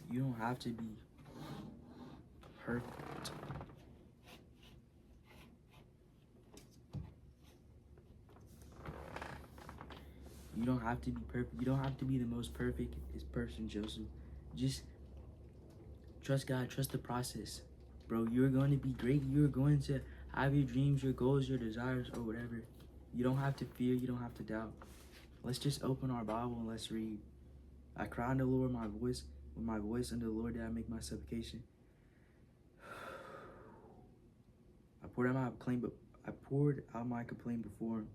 You don't have to be perfect. You don't have to be perfect. You don't have to be the most perfect person, Joseph. Just trust God, trust the process. Bro, you're going to be great. You're going to have your dreams, your goals, your desires, or whatever. You don't have to fear. You don't have to doubt. Let's just open our Bible and let's read. I cry unto the Lord with my voice unto the Lord did I make my supplication. I poured out my complaint before him.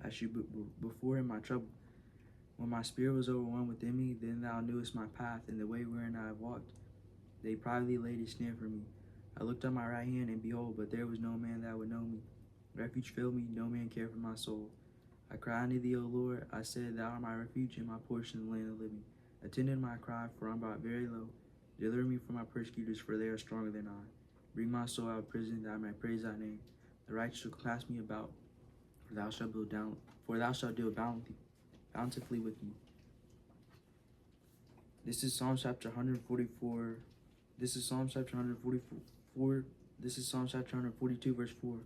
I should before him my trouble. When my spirit was overwhelmed within me, then thou knewest my path and the way wherein I have walked. They privately laid a snare for me. I looked on my right hand, and behold, but there was no man that would know me. Refuge failed me, no man cared for my soul. I cried unto thee, O Lord. I said, Thou art my refuge and my portion in the land of the living. Attend unto my cry, for I am brought very low. Deliver me from my persecutors, for they are stronger than I. Bring my soul out of prison, that I may praise thy name. The righteous shall clasp me about, for thou shalt deal bountifully with me. This is Psalm chapter 144. This is Psalm chapter 144. This is Psalm chapter 142, verse 4.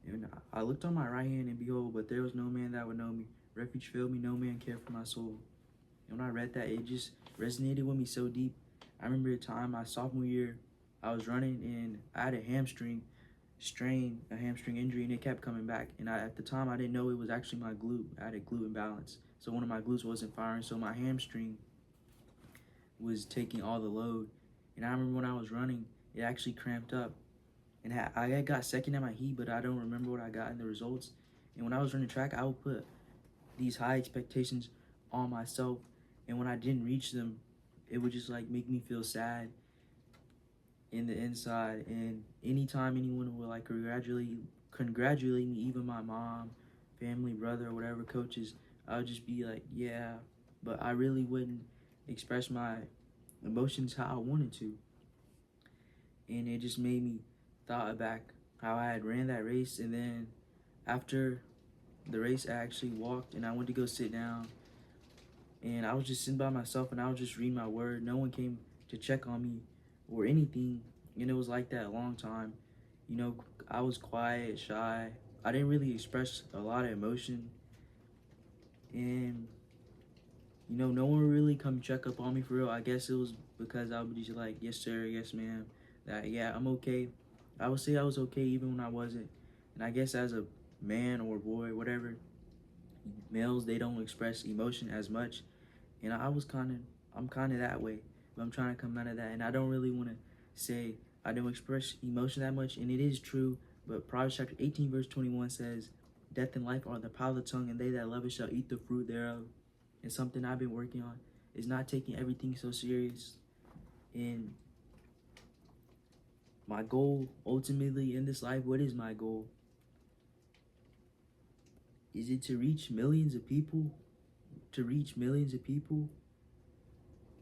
And I looked on my right hand, and behold, but there was no man that would know me. Refuge failed me, no man cared for my soul. And when I read that, it just resonated with me so deep. I remember a time my sophomore year, I was running, and I had a hamstring injury, and it kept coming back. And at the time, I didn't know it was actually my glute. I had a glute imbalance. So one of my glutes wasn't firing, so my hamstring was taking all the load. And I remember when I was running, it actually cramped up. And I got second at my heat, but I don't remember what I got in the results. And when I was running track, I would put these high expectations on myself. And when I didn't reach them, it would just like make me feel sad in the inside. And anytime anyone would like congratulate me, even my mom, family, brother, or whatever, coaches, I would just be like, yeah. But I really wouldn't express my emotions how I wanted to. And it just made me thought back how I had ran that race, and then after the race I actually walked and I went to go sit down, and I was just sitting by myself and I was just reading my word. No one came to check on me or anything, and it was like that a long time. You know, I was quiet, shy. I didn't really express a lot of emotion, and you know, no one really come check up on me for real. I guess it was because I would just like, yes sir, yes ma'am, that yeah, I'm okay. I would say I was okay even when I wasn't. And I guess as a man or boy, whatever, males, they don't express emotion as much. And I'm kind of that way. But I'm trying to come out of that. And I don't really want to say I don't express emotion that much. And it is true. But Proverbs chapter 18, verse 21 says, Death and life are in the power of the tongue, and they that love it shall eat the fruit thereof. And something I've been working on is not taking everything so serious. And my goal ultimately in this life, what is my goal? Is it to reach millions of people? To reach millions of people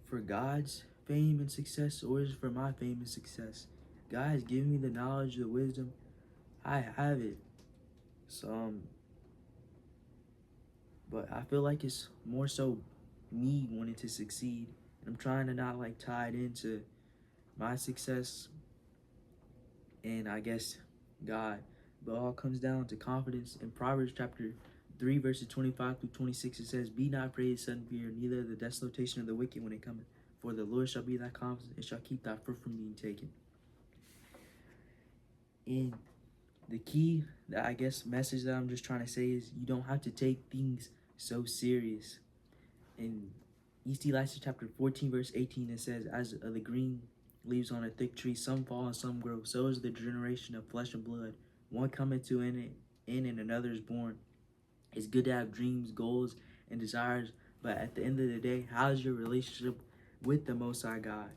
for God's fame and success, or is it for my fame and success? God has given me the knowledge, the wisdom. I have it. So, but I feel like it's more so me wanting to succeed. And I'm trying to not like tie it into my success and I guess God. But it all comes down to confidence. In Proverbs chapter 3, verses 25 through 26, it says, Be not afraid, sudden fear, neither the desolation of the wicked when it cometh. For the Lord shall be thy confidence, and shall keep thy foot from being taken. And the key, that I guess, message that I'm just trying to say is you don't have to take things so serious. In Ecclesiastes chapter 14, verse 18, it says, As the green leaves on a thick tree, some fall and some grow. So is the generation of flesh and blood. One cometh to an end, and another is born. It's good to have dreams, goals, and desires, but at the end of the day, how's your relationship with the Most High God?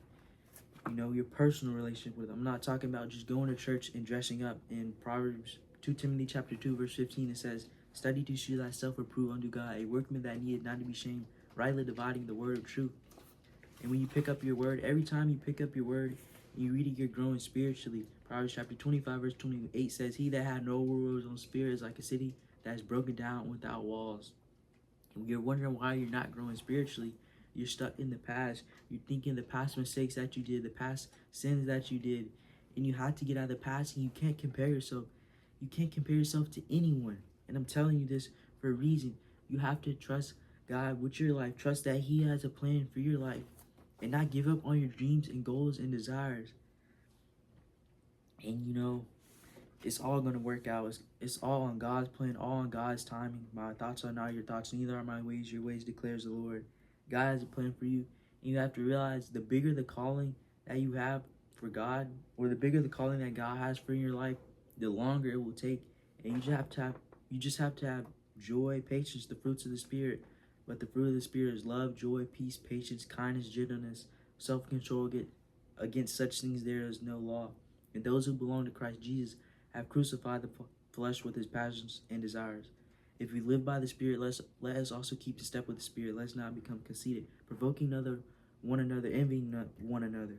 You know, your personal relationship with him. I'm not talking about just going to church and dressing up. In Proverbs 2 Timothy chapter 2, verse 15, it says, Study to show thyself approved unto God, a workman that needeth not to be shamed, rightly dividing the word of truth. And when you pick up your word, every time you pick up your word, you read it, you're growing spiritually. Proverbs chapter 25, verse 28 says, He that had no rules on spirit is like a city that is broken down without walls. And you're wondering why you're not growing spiritually, You're stuck in the past. You're thinking the past mistakes that you did, the past sins that you did, and you have to get out of the past, and you can't compare yourself. You can't compare yourself to anyone. And I'm telling you this for a reason. You have to trust God with your life. Trust that He has a plan for your life, and not give up on your dreams and goals and desires. And you know, it's all going to work out. It's all on God's plan, all on God's timing. My thoughts are not your thoughts, neither are my ways your ways, declares the Lord. God has a plan for you, and you have to realize the bigger the calling that you have for God, or the bigger the calling that God has for your life, the longer it will take. And you just have to have joy, patience, the fruits of the Spirit. But the fruit of the Spirit is love, joy, peace, patience, kindness, gentleness, self-control. Against such things there is no law. And those who belong to Christ Jesus have crucified the flesh with his passions and desires. If we live by the Spirit, let us also keep in step with the Spirit. Let's not become conceited, provoking one another, envying one another.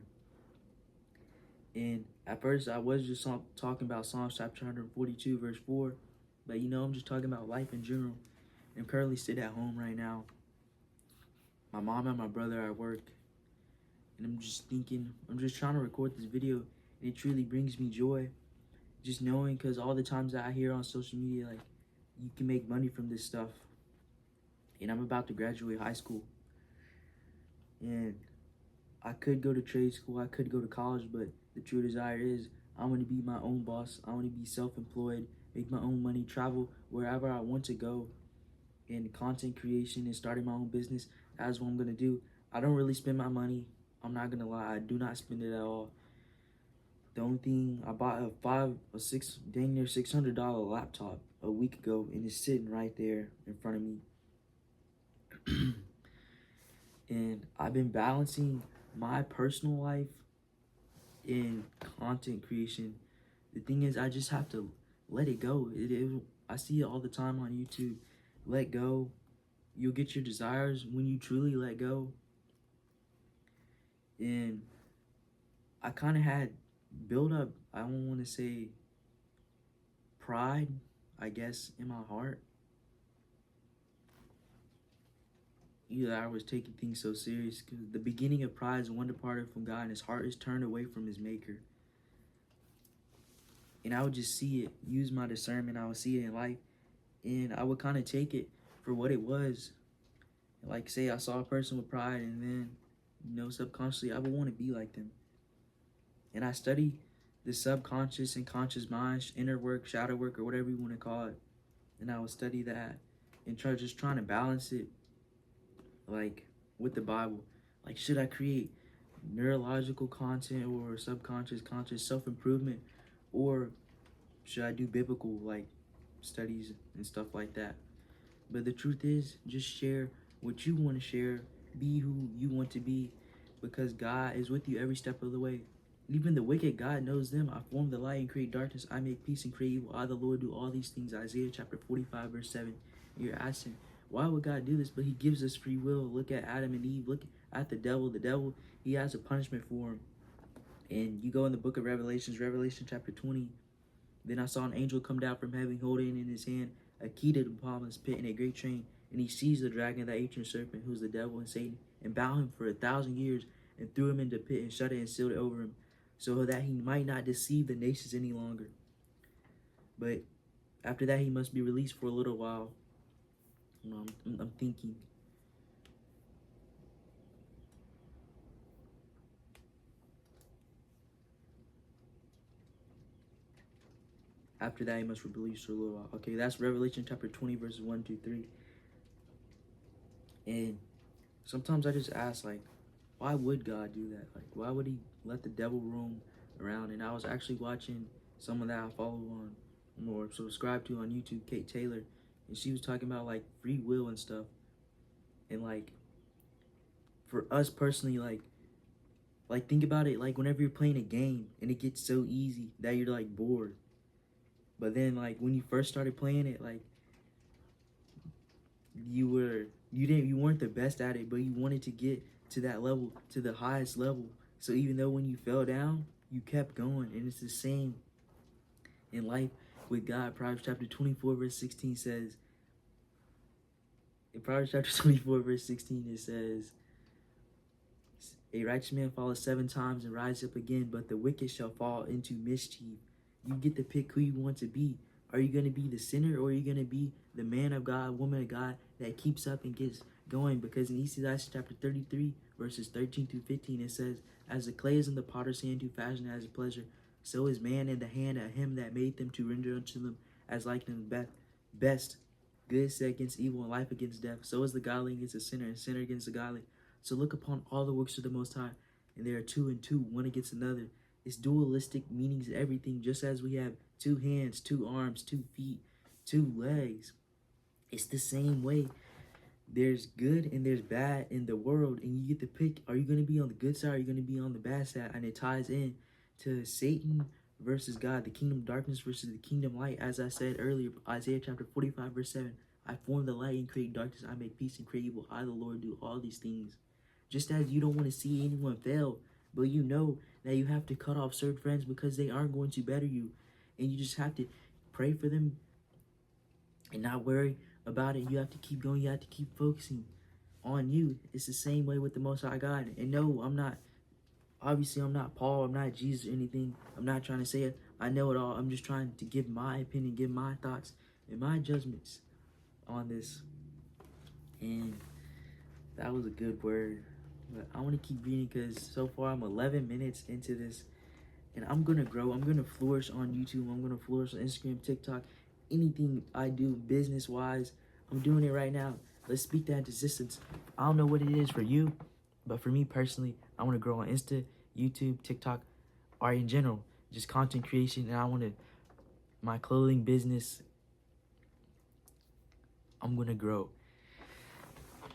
And at first, I was just talking about Psalms chapter 142, verse 4. But you know, I'm just talking about life in general. I'm currently sitting at home right now. My mom and my brother are at work. And I'm just trying to record this video. And it truly brings me joy. Just knowing, because all the times that I hear on social media, like, you can make money from this stuff. And I'm about to graduate high school. And I could go to trade school, I could go to college, but the true desire is I want to be my own boss. I want to be self-employed, make my own money, travel wherever I want to go. And content creation and starting my own business, that's what I'm going to do. I don't really spend my money. I'm not going to lie. I do not spend it at all. The only thing, I bought dang near $600 laptop a week ago, and it's sitting right there in front of me. And I've been balancing my personal life in content creation. The thing is, I just have to let it go. I see it all the time on YouTube. Let go. You'll get your desires when you truly let go. And I kind of had built up, I don't want to say pride, I guess, in my heart. Either I was taking things so serious, because the beginning of pride is one departed from God, and his heart is turned away from his maker. And I would just see it, use my discernment, I would see it in life, and I would kind of take it for what it was. Like, say I saw a person with pride, and then, you know, subconsciously I would want to be like them. And I study the subconscious and conscious minds, inner work, shadow work, or whatever you want to call it. And I would study that and trying to balance it, like, with the Bible. Like, should I create neurological content or subconscious, conscious self-improvement, or should I do biblical, like, studies and stuff like that? But the truth is, just share what you want to share, be who you want to be, because God is with you every step of the way. Even the wicked, God knows them. I form the light and create darkness. I make peace and create evil. I, the Lord, do all these things. Isaiah chapter 45, verse 7. You're asking, why would God do this? But he gives us free will. Look at Adam and Eve. Look at the devil. The devil, he has a punishment for him. And you go in the book of Revelation chapter 20. Then I saw an angel come down from heaven, holding in his hand a key to the bottomless pit and a great chain. And he seized the dragon, that ancient serpent, who's the devil and Satan, and bound him for 1,000 years, and threw him into the pit, and shut it and sealed it over him, so that he might not deceive the nations any longer. But after that, he must be released for a little while. You know, I'm thinking. After that, he must be released for a little while. Okay, that's Revelation chapter 20, verses 1 to 3. And sometimes I just ask, like, why would God do that? Like, why would he let the devil roam around? And I was actually watching someone that I follow on or subscribe to on YouTube, Kate Taylor, and she was talking about, like, free will and stuff. And, like, for us personally, like think about it, like, whenever you're playing a game and it gets so easy that you're, like, bored. But then, like, when you first started playing it, like, you weren't the best at it, but you wanted to get to that level, to the highest level. So even though when you fell down, you kept going. And it's the same in life with God. Proverbs chapter 24, verse 16 says, in Proverbs chapter 24, verse 16, it says, A righteous man falls 7 times and rises up again, but the wicked shall fall into mischief. You get to pick who you want to be. Are you going to be the sinner, or are you going to be the man of God, woman of God that keeps up and gets going? Because in Ecclesiastes chapter 33, verses 13 through 15, it says, as the clay is in the potter's hand to fashion as a pleasure, so is man in the hand of him that made them, to render unto them as like them best. Good set against evil, and life against death. So is the godly against the sinner, and sinner against the godly. So look upon all the works of the Most High, and there are two and two, one against another. It's dualistic meanings, everything, just as we have 2 hands, 2 arms, 2 feet, 2 legs. It's the same way. There's good and there's bad in the world, and you get to pick, are you going to be on the good side, or are you going to be on the bad side? And it ties in to Satan versus God, the kingdom of darkness versus the kingdom of light. As I said earlier, Isaiah chapter 45, verse 7, I form the light and create darkness. I make peace and create evil. I, the Lord, do all these things. Just as you don't want to see anyone fail, but you know that you have to cut off certain friends because they aren't going to better you. And you just have to pray for them and not worry about it. You have to keep going. You have to keep focusing on you. It's the same way with the Most High God. And no, I'm not Paul, I'm not Jesus or anything. I'm not trying to say it. I know it all. I'm just trying to give my opinion, give my thoughts and my judgments on this. And that was a good word. But I want to keep reading because so far I'm 11 minutes into this. And I'm going to grow. I'm going to flourish on YouTube. I'm going to flourish on Instagram, TikTok. Anything I do business-wise, I'm doing it right now. Let's speak that into existence. I don't know what it is for you, but for me personally, I want to grow on Insta, YouTube, TikTok, or in general, just content creation. And I want to, my clothing business, I'm going to grow.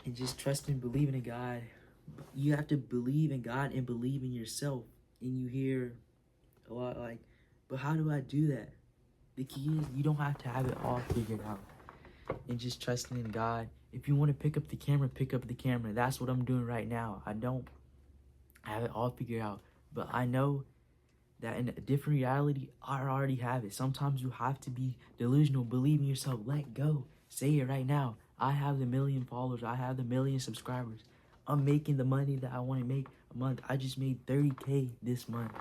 And just trust and believing in God. You have to believe in God and believe in yourself. And you hear a lot like, but how do I do that? The key is you don't have to have it all figured out. And just trusting in God. If you want to pick up the camera, pick up the camera. That's what I'm doing right now. I don't have it all figured out. But I know that in a different reality, I already have it. Sometimes you have to be delusional. Believe in yourself. Let go. Say it right now. I have the 1 million followers. I have the 1 million subscribers. I'm making the money that I want to make a month. I just made 30K this month.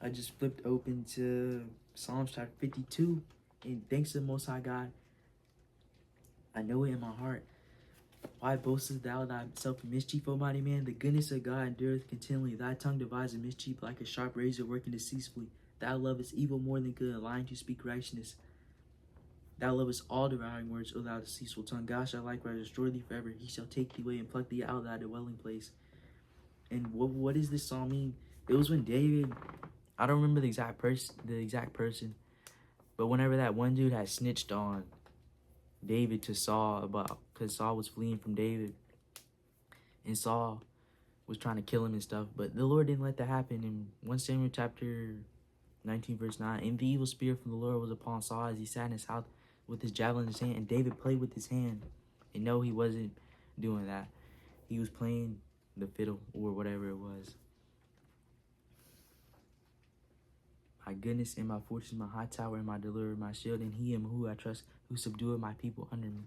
I just flipped open to Psalms chapter 52. And thanks to the Most High God, I know it in my heart. Why boastest thou thyself in mischief, O mighty man? The goodness of God endureth continually. Thy tongue devises mischief like a sharp razor working deceitfully. Thou lovest evil more than good, lying to speak righteousness. Thou lovest all devouring words, O thou deceitful tongue. God shall likewise destroy thee forever. He shall take thee away and pluck thee out of thy dwelling place. And what does this psalm mean? It was when David, I don't remember the exact person, but whenever that one dude had snitched on David to Saul because Saul was fleeing from David, and Saul was trying to kill him and stuff, but the Lord didn't let that happen. In 1 Samuel chapter 19 verse 9, and the evil spirit from the Lord was upon Saul as he sat in his house with his javelin in his hand, and David played with his hand. And no, he wasn't doing that. He was playing the fiddle or whatever it was. My goodness and my fortress, my high tower and my deliverer, my shield, and he am who I trust, who subdueth my people under me.